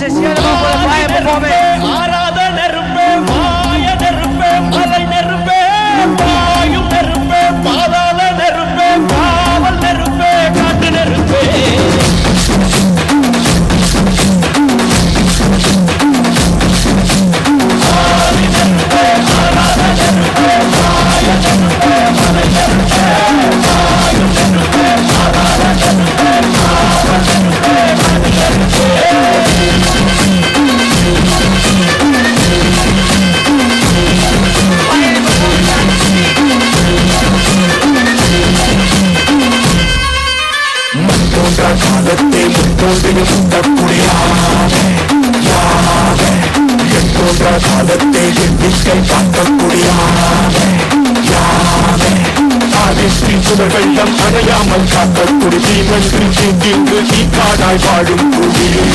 This is Cinema for the fire performance. ஆராத நெருப்பே மாய நெருப்பே மலை நெருப்பே வாயு நெருப்பே பாதாள நெருப்பே காவல் நெருப்பே காட்டு நெருப்பே காலத்தை முத்தோடு முந்தக்கூடியாவே யாவே எத்தோன்ற காலத்தை எண்ணிக்கை பார்க்கக்கூடியாவே யாவே ஆதிஸ்தின் சுடர் வெள்ளம் அணையாமல் காக்கக்கூடிய தீவன்று தீங்கு தீக்காடாய் வாழும் கூடியே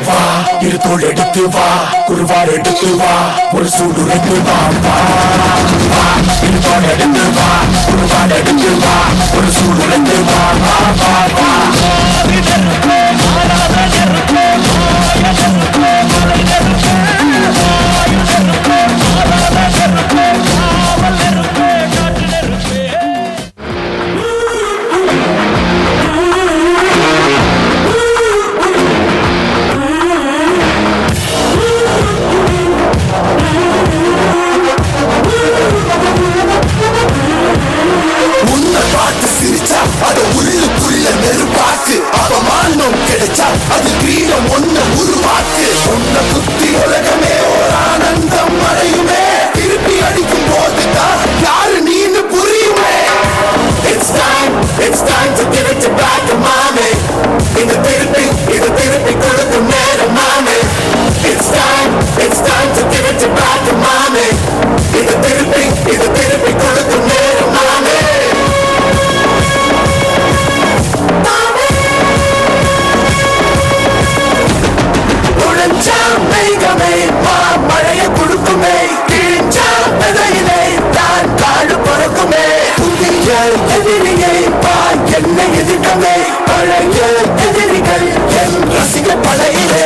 வா இரு தோள் எடுத்து வா குருவார் எடுத்து வா ஒரு சூடு எடுத்து வா வா வா இரு தோள் எடுத்து வா குருவார் எடுத்து வா ஒரு சூடு எடுத்து வா வா வா வா அது உள்ளுக்குள்ள நெருப்பாக்கு அவமானம் கிடைச்சா அது கிரீடம் ஒண்ணு உருவாக்கு உன்னை குத்தி உலகமே ஒரு ஆனந்தம் அடையுமே திருப்பி அடிக்கும் போதுதான் யாரு நீன்னு புரியுமே It's time to give it back to mommy இது திருப்பி கொடுக்கும் நேரம் மாமே It's time to give it back to mommy இது திருப்பி கொடுக்கும் நேரம் மாமே மேகமே மழையை கொடுக்குமே கிழிஞ்சா விதையிலே தான் காடு பொறுக்குமே புதிய எதிரியை என்னை எதிர்க்கமே பழைய எதிரிகள் என் ரசிக படையிலே